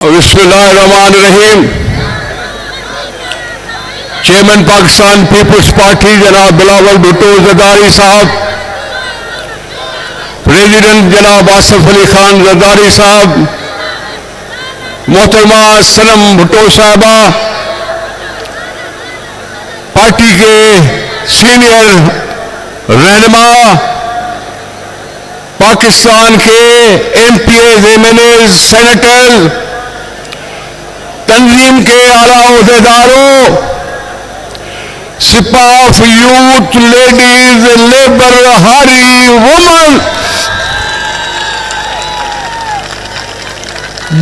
बिस्मिल्लाहिर्रहमानिर्रहीम। Chairman Pakistan peoples party जनाब बिलावल भुट्टो जरदारी साहब, प्रेसिडेंट जनाब आसिफ अली खान जरदारी साहब, मोहतरमा सनम भुट्टो साहबा, पार्टी के सीनियर रहनुमा, पाकिस्तान के एमपीएज, एमएलए, सेनेटर, तंजीम के आला ओहदेदारों, Sipah of youth, ladies, labour, हारी, वुमन,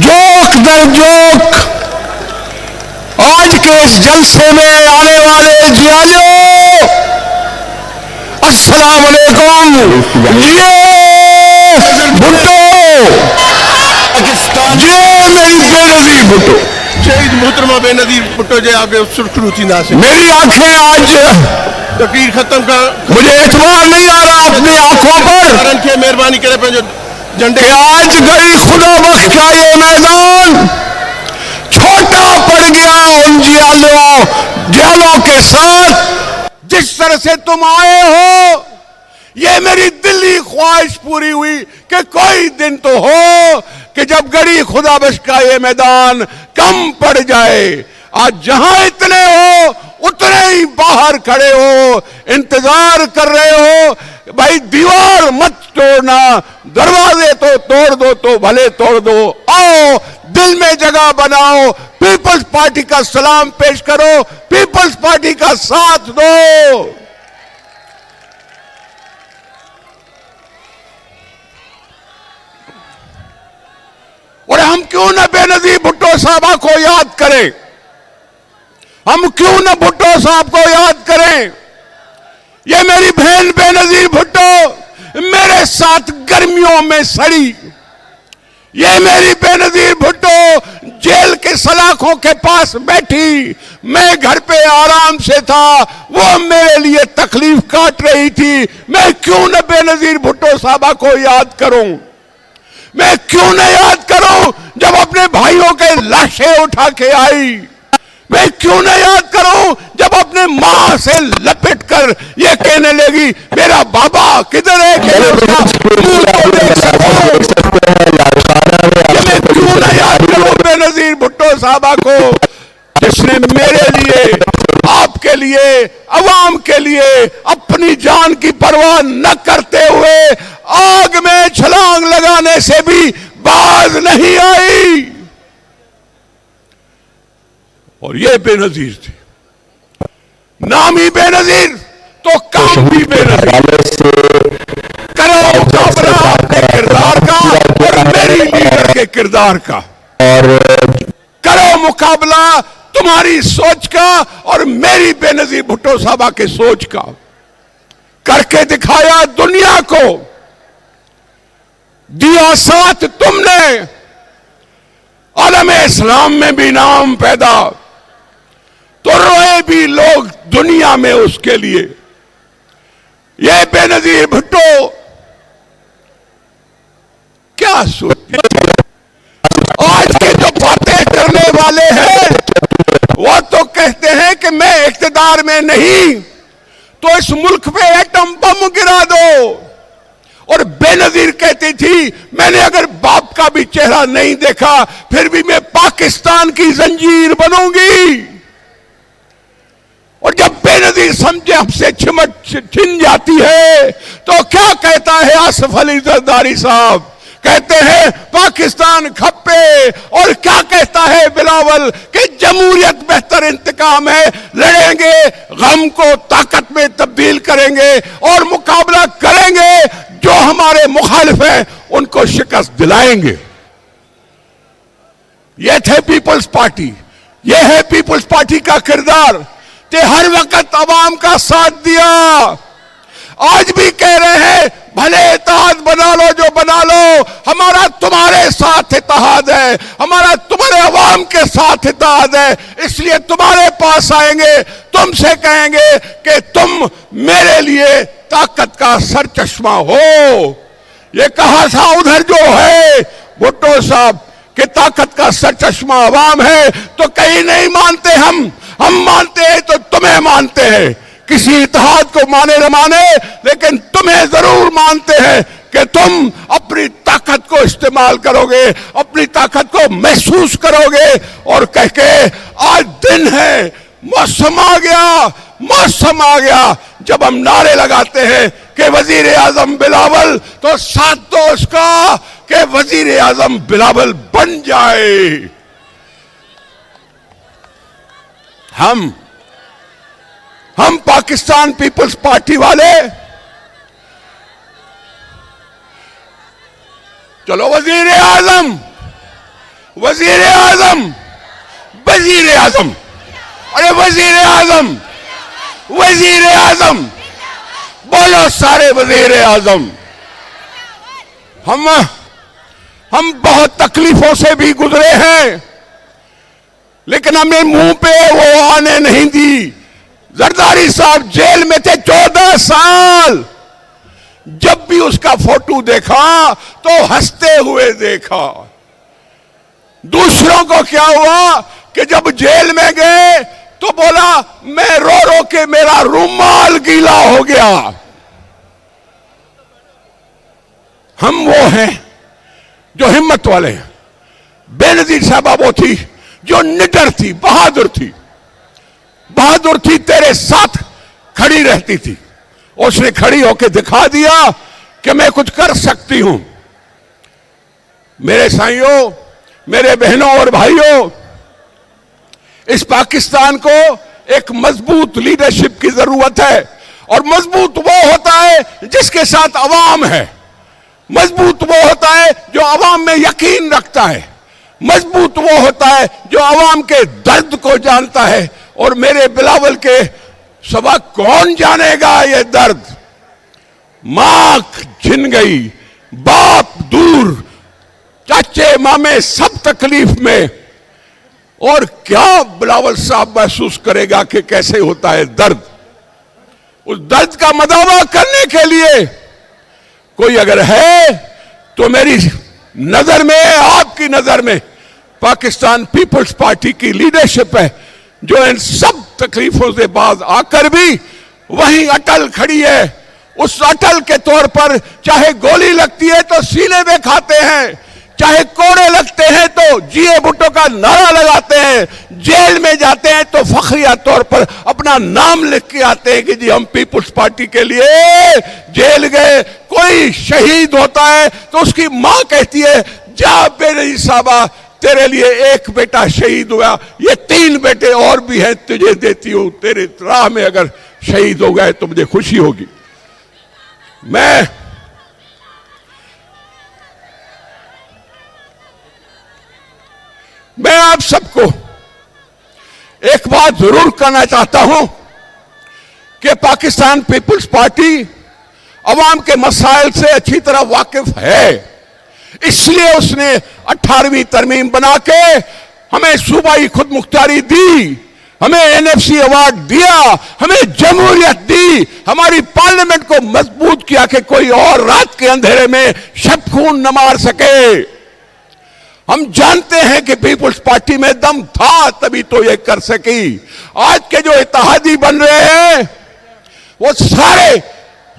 जोक दर जोक आज के इस जलसे में आने वाले जियालियों, अस्सलाम वालेकुम। ये भुट्टो पाकिस्तान, ये मेरी बेनजीर भुट्टो, शहीद मोहतरमा बेनजीर भुट्टो जे आगे सुरखरू थी ना से मेरी आंखें आज, तकरीर खत्म कर, मुझे एतबार नहीं आ रहा अपनी आंखों पर के मेहरबानी करे पे झंडे कि आज गई खुदा बख्श का ये मैदान छोटा पड़ गया उन जियालों के साथ। जिस तरह से तुम आए हो, ये मेरी दिली ख्वाहिश पूरी हुई कि कोई दिन तो हो कि जब गड़ी खुदा बख्श का ये मैदान कम पड़ जाए। आज जहां इतने हो उतने ही बाहर खड़े हो, इंतजार कर रहे हो। भाई दीवार मत तोड़ना, दरवाजे तो तोड़ दो तो भले तोड़ दो, आओ दिल में जगह बनाओ, पीपल्स पार्टी का सलाम पेश करो, पीपल्स पार्टी का साथ दो। और हम क्यों न बेनजीर भुट्टो साहबा को याद करें, हम क्यों न भुट्टो साहब को याद करें। ये मेरी बहन बेनजीर भुट्टो मेरे साथ गर्मियों में सड़ी, ये मेरी बेनजीर भुट्टो जेल के सलाखों के पास बैठी, मैं घर पे आराम से था, वो मेरे लिए तकलीफ काट रही थी। मैं क्यों न बेनजीर भुट्टो साहबा को याद करूं, मैं क्यों न याद करूं जब अपने भाइयों के लाशें उठा के आई, मैं क्यों न याद करूं जब अपने मां से लपेट कर ये कहने लगी मेरा बाबा किधर है, मैं क्यों न याद करूं बेनजीर भुट्टो साहबा को, जिसने मेरे लिए, आपके लिए, अवाम के लिए अपनी जान की परवाह न करते हुए आग में छलांग लगाने से भी बाज नहीं आई। और ये बेनजीर थे, नाम ही बेनजीर तो काम भी बेनजीर। करो मुकाबला अपने किरदार का और मेरी लीडर के किरदार का, और करो मुकाबला तुम्हारी सोच का और मेरी बेनजीर भुट्टो साहबा के सोच का। करके दिखाया दुनिया को, दिया साथ तुमने, आलम इस्लाम में भी नाम पैदा, तो रोए भी लोग दुनिया में उसके लिए। ये बेनजीर भुट्टो क्या सोचते, आज के जो बातें करने वाले हैं वो तो कहते हैं कि मैं इख्तिदार में नहीं तो इस मुल्क पे एटम बम गिरा दो, और बेनजीर कहती थी मैंने अगर बाप का भी चेहरा नहीं देखा फिर भी मैं पाकिस्तान की जंजीर बनूंगी। और जब बेनजीर समझे हमसे छिन जाती है तो क्या कहता है आसिफ अली जरदारी साहब, कहते हैं पाकिस्तान खप्पे, और क्या कहता है बिलावल कि जमहूरियत बेहतर इंतकाम है, लड़ेंगे, गम को ताकत में तब्दील करेंगे और मुकाबला करेंगे, जो हमारे मुखालिफ हैं उनको शिकस्त दिलाएंगे। यह थे पीपल्स पार्टी, यह है पीपल्स पार्टी का किरदार कि हर वक्त अवाम का साथ दिया। आज भी कह रहे हैं भले इत्तेहाद बना लो जो बना लो, हमारा तुम्हारे साथ इत्तेहाद है, हमारा तुम्हारे अवाम के साथ इत्तेहाद है, इसलिए तुम्हारे पास आएंगे, तुमसे कहेंगे कि तुम मेरे लिए ताकत का सरचश्मा हो। ये कहा था उधर जो है भुट्टो साहब कि ताकत का सरचश्मा अवाम है, तो कहीं नहीं मानते हम मानते हैं तो तुम्हें मानते हैं। किसी इत्तेहाद को माने न माने, लेकिन तुम्हें जरूर मानते हैं कि तुम अपनी ताकत को इस्तेमाल करोगे, अपनी ताकत को महसूस करोगे और कह के आज दिन है, मौसम आ गया जब हम नारे लगाते हैं कि वजीर आजम बिलावल, तो साथ दो उसका कि वजीर आजम बिलावल बन जाए। हम पाकिस्तान पीपल्स पार्टी वाले, चलो वजीर आजम, वजीर आजम, वजीर आजम, अरे वजीर आजम, वजीर आजम, बोलो सारे वजीर आजम। हम बहुत तकलीफों से भी गुजरे हैं, लेकिन हमें मुंह पे वो आने नहीं दी। जरदारी साहब जेल में थे 14 साल, जब भी उसका फोटो देखा तो हंसते हुए देखा। दूसरों को क्या हुआ कि जब जेल में गए तो बोला मैं रो रो के मेरा रुमाल गीला हो गया। हम वो हैं जो हिम्मत वाले हैं। बेनजीर साहबा वो थी जो निडर थी, बहादुर थी, बहादुर थी, तेरे साथ खड़ी रहती थी। उसने खड़ी होकर दिखा दिया कि मैं कुछ कर सकती हूं। मेरे साइयों, मेरे बहनों और भाइयों, इस पाकिस्तान को एक मजबूत लीडरशिप की जरूरत है, और मजबूत वो होता है जिसके साथ अवाम है, मजबूत वो होता है जो अवाम में यकीन रखता है, मजबूत वो होता है जो अवाम के दर्द को जानता है। और मेरे बिलावल के सवा कौन जानेगा ये दर्द। मां छिन गई, बाप दूर, चाचे मामे सब तकलीफ में, और क्या बिलावल साहब महसूस करेगा कि कैसे होता है दर्द। उस दर्द का मदावा करने के लिए कोई अगर है तो मेरी नजर में, आपकी नजर में पाकिस्तान पीपल्स पार्टी की लीडरशिप है, जो इन सब तकलीफों से बाज आकर भी वहीं अटल खड़ी है। उस अटल के तौर पर चाहे गोली लगती है तो सीने में खाते हैं, चाहे कोड़े लगते हैं तो जिए भुट्टो का नारा लगाते हैं, जेल में जाते हैं तो फखरिया तौर पर अपना नाम लिख के आते हैं कि जी हम पीपल्स पार्टी के लिए जेल गए। कोई शहीद होता है तो उसकी मां कहती है जा बेनजीर साहबा, तेरे लिए एक बेटा शहीद हुआ, ये 3 बेटे और भी हैं, तुझे देती हूं, तेरे राह में अगर शहीद हो गए तो मुझे खुशी होगी। मैं आप सबको एक बात जरूर कहना चाहता हूं कि पाकिस्तान पीपल्स पार्टी अवाम के मसाइल से अच्छी तरह वाकिफ है, इसलिए उसने 18वीं तरमीम बना के हमें सूबाई खुद मुख्तारी दी, हमें एनएफसी अवार्ड दिया, हमें जमहूरियत दी, हमारी पार्लियामेंट को मजबूत किया कि कोई और रात के अंधेरे में शब खून न मार सके। हम जानते हैं कि पीपल्स पार्टी में दम था, तभी तो ये कर सकी। आज के जो इत्तेहादी बन रहे हैं वो सारे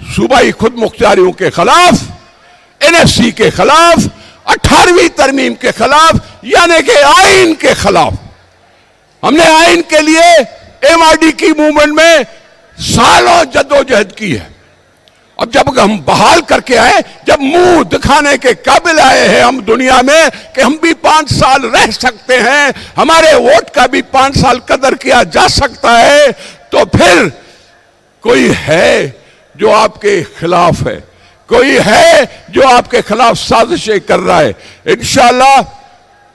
सूबाई खुद मुख्तारियों के खिलाफ, एनएफसी के खिलाफ, 18वीं तरमीम के खिलाफ, यानी कि आइन के खिलाफ। हमने आइन के लिए एमआरडी की मूवमेंट में सालों जद्दोजहद की है। अब जब हम बहाल करके आए, जब मुंह दिखाने के काबिल आए हैं हम दुनिया में कि हम भी 5 साल रह सकते हैं, हमारे वोट का भी 5 साल कदर किया जा सकता है, तो फिर कोई है जो आपके खिलाफ है, कोई है जो आपके खिलाफ साजिशें कर रहा है। इंशाअल्लाह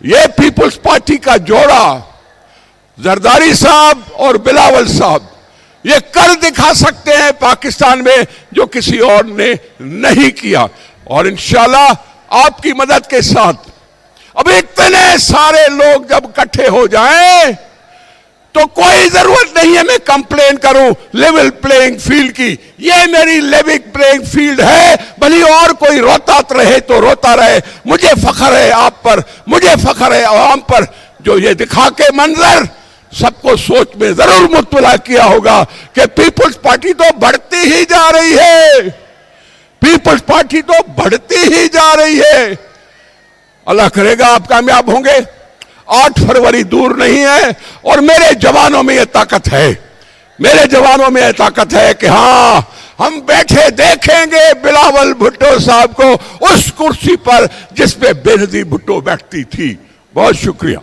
ये पीपल्स पार्टी का जोड़ा जरदारी साहब और बिलावल साहब ये कर दिखा सकते हैं पाकिस्तान में, जो किसी और ने नहीं किया। और इंशाअल्लाह आपकी मदद के साथ अब इतने सारे लोग जब इकट्ठे हो जाएं तो कोई जरूरत नहीं है मैं कंप्लेन करूं लेवल प्लेइंग फील्ड की। ये मेरी लेवल प्लेइंग फील्ड है, भले और कोई रोता रहे तो रोता रहे। मुझे फख्र है आप पर, मुझे फख्र है आवाम पर। जो ये दिखा के मंजर सबको सोच में जरूर मुत्तला किया होगा कि पीपल्स पार्टी तो बढ़ती ही जा रही है, पीपल्स पार्टी तो बढ़ती ही जा रही है। अल्लाह करेगा आप कामयाब होंगे। 8 फरवरी दूर नहीं है और मेरे जवानों में यह ताकत है, मेरे जवानों में यह ताकत है कि हां हम बैठे देखेंगे बिलावल भुट्टो साहब को उस कुर्सी पर जिस पे बेनजीर भुट्टो बैठती थी। बहुत शुक्रिया।